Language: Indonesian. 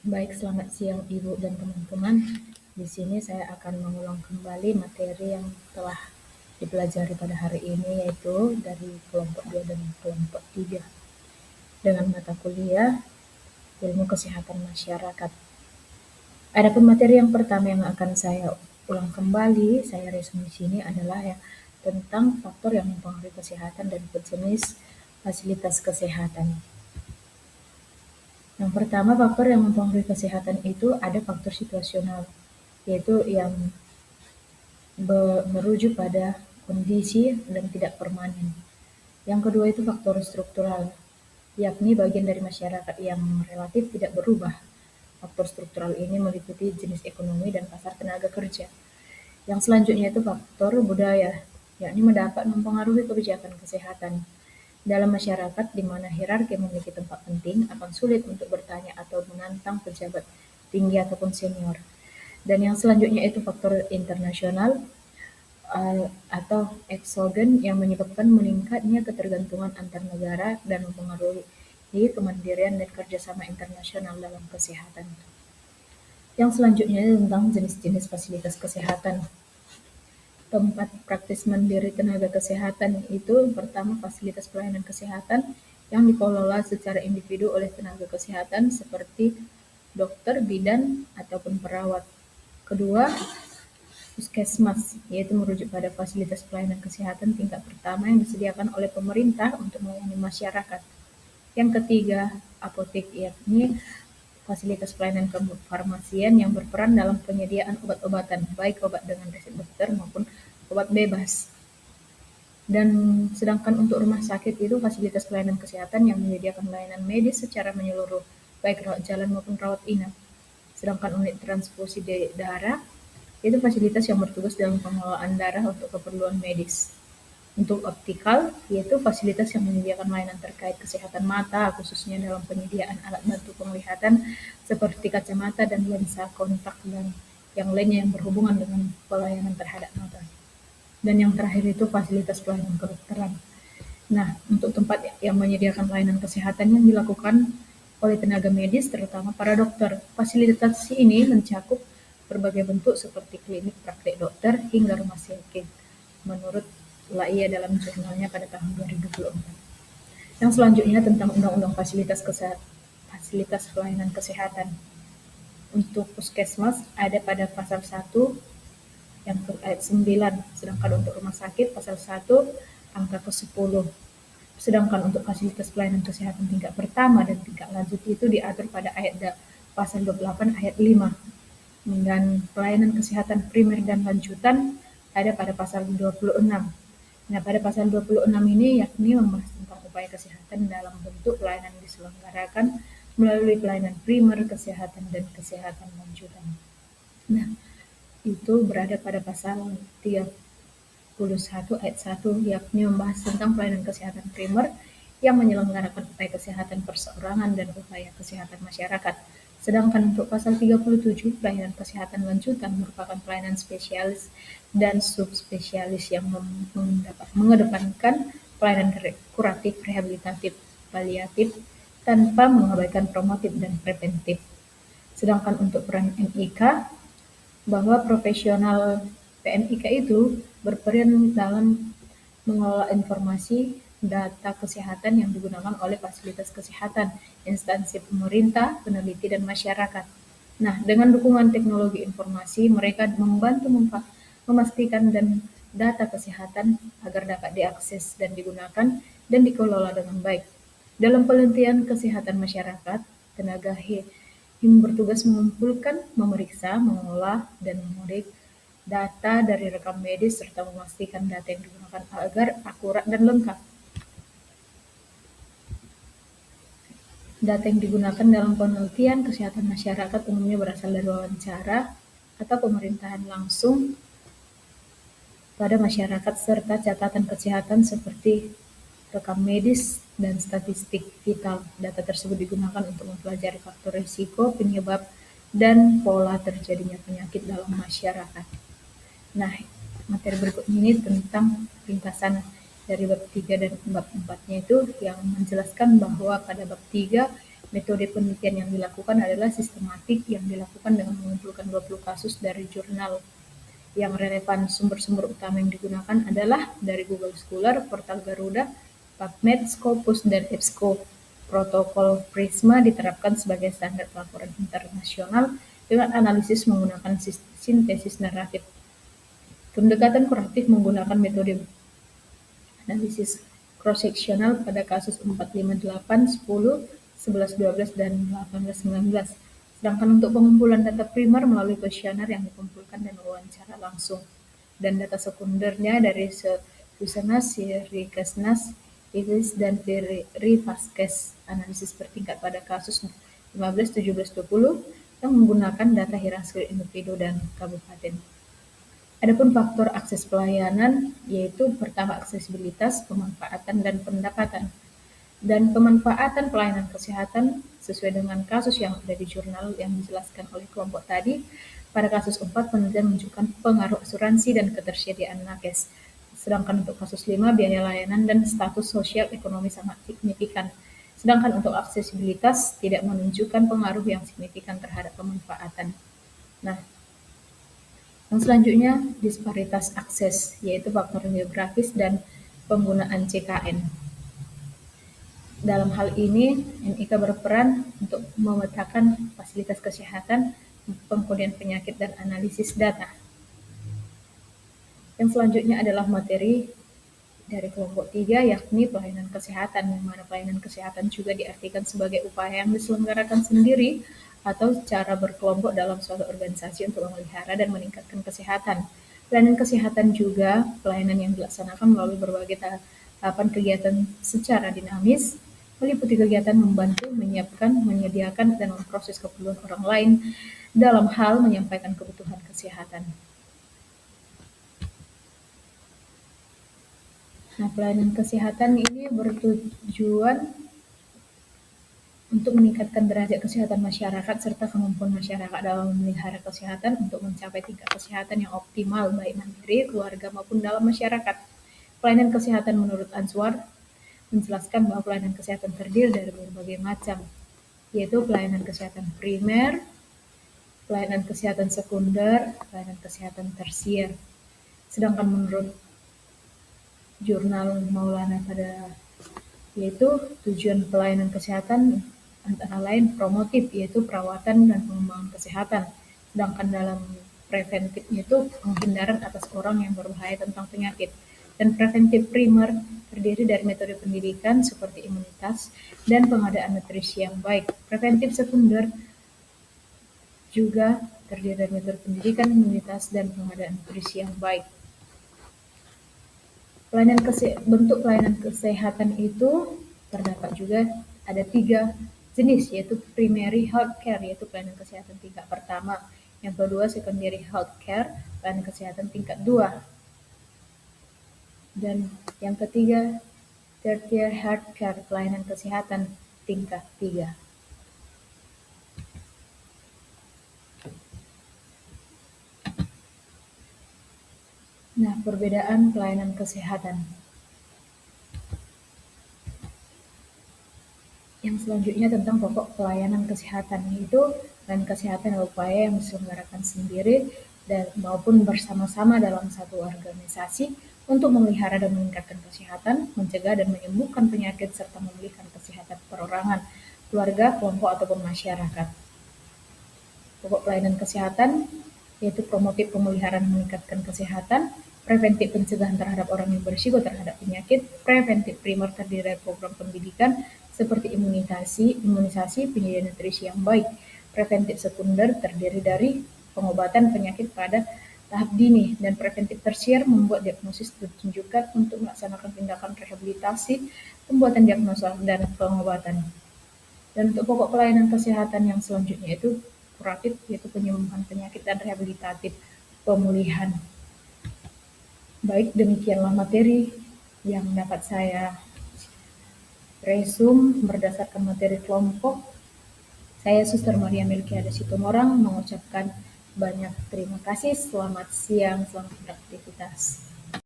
Baik, selamat siang Ibu dan teman-teman. Di sini saya akan mengulang kembali materi yang telah dipelajari pada hari ini, yaitu dari kelompok 2 dan kelompok 3 dengan mata kuliah Ilmu Kesehatan Masyarakat. Adapun materi yang pertama yang akan saya ulang kembali, saya resume di sini adalah tentang faktor yang mempengaruhi kesehatan dan jenis fasilitas kesehatan. Yang pertama, faktor yang mempengaruhi kesehatan itu ada faktor situasional, yaitu yang merujuk pada kondisi dan tidak permanen. Yang kedua itu faktor struktural, yakni bagian dari masyarakat yang relatif tidak berubah. Faktor struktural ini meliputi jenis ekonomi dan pasar tenaga kerja. Yang selanjutnya itu faktor budaya, yakni mendapat mempengaruhi kebijakan kesehatan. Dalam masyarakat di mana hierarki memiliki tempat penting, akan sulit untuk bertanya atau menantang pejabat tinggi ataupun senior. Dan yang selanjutnya itu faktor internasional atau eksogen yang menyebabkan meningkatnya ketergantungan antar negara dan mempengaruhi kemandirian dan kerjasama internasional dalam kesehatan. Yang selanjutnya tentang jenis-jenis fasilitas kesehatan. Tempat praktis mandiri tenaga kesehatan itu pertama fasilitas pelayanan kesehatan yang dikelola secara individu oleh tenaga kesehatan seperti dokter, bidan, ataupun perawat. Kedua, puskesmas, yaitu merujuk pada fasilitas pelayanan kesehatan tingkat pertama yang disediakan oleh pemerintah untuk melayani masyarakat. Yang ketiga, apotek, yakni fasilitas pelayanan kefarmasian yang berperan dalam penyediaan obat-obatan, baik obat dengan resep dokter maupun obat bebas. Dan sedangkan untuk rumah sakit itu fasilitas pelayanan kesehatan yang menyediakan layanan medis secara menyeluruh, baik rawat jalan maupun rawat inap. Sedangkan unit transfusi darah itu fasilitas yang bertugas dalam pengelolaan darah untuk keperluan medis. Untuk optikal, yaitu fasilitas yang menyediakan layanan terkait kesehatan mata, khususnya dalam penyediaan alat bantu penglihatan seperti kacamata dan lensa kontak dan yang lainnya yang berhubungan dengan pelayanan terhadap mata. Dan yang terakhir itu fasilitas pelayanan kedokteran. Nah, untuk tempat yang menyediakan layanan kesehatan yang dilakukan oleh tenaga medis, terutama para dokter. Fasilitas ini mencakup berbagai bentuk seperti klinik, praktek dokter, hingga rumah sakit, menurut Laia dalam jurnalnya pada tahun 2024. Yang selanjutnya tentang Undang-Undang Fasilitas Pelayanan Kesehatan. Untuk puskesmas ada pada pasal 1 yang ayat 9, sedangkan untuk rumah sakit pasal 1 angka ke-10. Sedangkan untuk fasilitas pelayanan kesehatan tingkat pertama dan tingkat lanjut itu diatur pada pasal 28 ayat 5. Dan pelayanan kesehatan primer dan lanjutan ada pada pasal 26. Nah, pada pasal 26 ini yakni membahas tentang upaya kesehatan dalam bentuk pelayanan yang diselenggarakan melalui pelayanan primer, kesehatan, dan kesehatan lanjutan. Nah, itu berada pada pasal 31 ayat 1, yakni membahas tentang pelayanan kesehatan primer yang menyelenggarakan upaya kesehatan perseorangan dan upaya kesehatan masyarakat. Sedangkan untuk pasal 37, pelayanan kesehatan lanjutan merupakan pelayanan spesialis dan subspesialis yang mengedepankan pelayanan kuratif, rehabilitatif, paliatif, tanpa mengabaikan promotif dan preventif. Sedangkan untuk peran NIK, bahwa profesional PNIK itu berperan dalam mengelola informasi data kesehatan yang digunakan oleh fasilitas kesehatan, instansi pemerintah, peneliti, dan masyarakat. Nah, dengan dukungan teknologi informasi, mereka membantu memastikan dan data kesehatan agar dapat diakses dan digunakan dan dikelola dengan baik. Dalam penelitian kesehatan masyarakat, tenaga HIM bertugas mengumpulkan, memeriksa, mengolah, dan mengulik data dari rekam medis serta memastikan data yang digunakan agar akurat dan lengkap. Data yang digunakan dalam penelitian kesehatan masyarakat umumnya berasal dari wawancara atau pemerintahan langsung pada masyarakat serta catatan kesehatan seperti rekam medis dan statistik vital. Data tersebut digunakan untuk mempelajari faktor risiko, penyebab, dan pola terjadinya penyakit dalam masyarakat. Nah, materi berikutnya ini tentang ringkasan dari bab 3 dan bab 4-nya itu yang menjelaskan bahwa pada bab 3 Metode penelitian yang dilakukan adalah sistematik yang dilakukan dengan mengumpulkan 20 kasus dari jurnal yang relevan. Sumber-sumber utama yang digunakan adalah dari Google Scholar, Portal Garuda, PubMed, Scopus, dan EBSCO. Protokol Prisma diterapkan sebagai standar pelaporan internasional dengan analisis menggunakan sintesis naratif. Pendekatan kuratif menggunakan metode analisis cross-seksional pada kasus 4, 5, 8, 10, 11, 12, dan 18, 19. Sedangkan untuk pengumpulan data primer melalui kuesioner yang dikumpulkan dan wawancara langsung. Dan data sekundernya dari Susanas, Sirikesnas, IVIS, dan Rifaskes. Analisis bertingkat pada kasus 15, 17, 20 yang menggunakan data hierarki individu dan kabupaten. Adapun faktor akses pelayanan yaitu pertama aksesibilitas, pemanfaatan, dan pendapatan. Dan pemanfaatan pelayanan kesehatan sesuai dengan kasus yang ada di jurnal yang dijelaskan oleh kelompok tadi. Pada kasus 4, penelitian menunjukkan pengaruh asuransi dan ketersediaan nakes. Sedangkan untuk kasus 5, biaya layanan dan status sosial ekonomi sangat signifikan. Sedangkan untuk aksesibilitas tidak menunjukkan pengaruh yang signifikan terhadap pemanfaatan. Nah, yang selanjutnya, disparitas akses, yaitu faktor geografis dan penggunaan CKN. Dalam hal ini, MIK berperan untuk memetakan fasilitas kesehatan, pengkodian penyakit, dan analisis data. Yang selanjutnya adalah materi dari kelompok 3, yakni pelayanan kesehatan, yang mana pelayanan kesehatan juga diartikan sebagai upaya yang diselenggarakan sendiri atau cara berkelompok dalam suatu organisasi untuk memelihara dan meningkatkan kesehatan. Pelayanan kesehatan juga pelayanan yang dilaksanakan melalui berbagai tahapan kegiatan secara dinamis, meliputi kegiatan membantu, menyiapkan, menyediakan, dan memproses keperluan orang lain dalam hal menyampaikan kebutuhan kesehatan. Nah, pelayanan kesehatan ini bertujuan untuk meningkatkan derajat kesehatan masyarakat serta kemampuan masyarakat dalam memelihara kesehatan untuk mencapai tingkat kesehatan yang optimal baik mandiri, keluarga maupun dalam masyarakat. Pelayanan kesehatan menurut Answar menjelaskan bahwa pelayanan kesehatan terdiri dari berbagai macam, yaitu pelayanan kesehatan primer, pelayanan kesehatan sekunder, pelayanan kesehatan tersier. Sedangkan menurut jurnal Maulana yaitu tujuan pelayanan kesehatan antara lain promotif, yaitu perawatan dan pengembangan kesehatan. Sedangkan dalam preventif itu penghindaran atas orang yang berbahaya tentang penyakit. Dan preventif primer terdiri dari metode pendidikan seperti imunitas dan pengadaan nutrisi yang baik. Preventif sekunder juga terdiri dari metode pendidikan, imunitas, dan pengadaan nutrisi yang baik. Bentuk pelayanan kesehatan itu terdapat juga ada 3 jenis, yaitu primary health care, yaitu pelayanan kesehatan tingkat pertama. Yang kedua, secondary health care, pelayanan kesehatan tingkat 2. Dan yang ketiga, tertiary health care, pelayanan kesehatan tingkat 3. Nah, perbedaan pelayanan kesehatan. Yang selanjutnya tentang pokok pelayanan kesehatan, yaitu pelayanan kesehatan adalah upaya yang diselenggarakan sendiri dan maupun bersama-sama dalam satu organisasi untuk memelihara dan meningkatkan kesehatan, mencegah dan menyembuhkan penyakit, serta memulihkan kesehatan perorangan, keluarga, kelompok, ataupun masyarakat. Pokok pelayanan kesehatan yaitu promotif pemeliharaan meningkatkan kesehatan, preventif pencegahan terhadap orang yang berisiko terhadap penyakit, preventif primer terdiri dari program pendidikan seperti imunisasi, penyediaan nutrisi yang baik, preventif sekunder terdiri dari pengobatan penyakit pada tahap dini, dan preventif tersier membuat diagnosis ditunjukkan untuk melaksanakan tindakan rehabilitasi, pembuatan diagnosa, dan pengobatan. Dan untuk pokok pelayanan kesehatan yang selanjutnya itu kuratif, yaitu penyembuhan penyakit, dan rehabilitatif, pemulihan. Baik, demikianlah materi yang dapat saya resum berdasarkan materi kelompok. Saya Suster Maria Melkiades Situmorang mengucapkan banyak terima kasih. Selamat siang, selamat beraktivitas.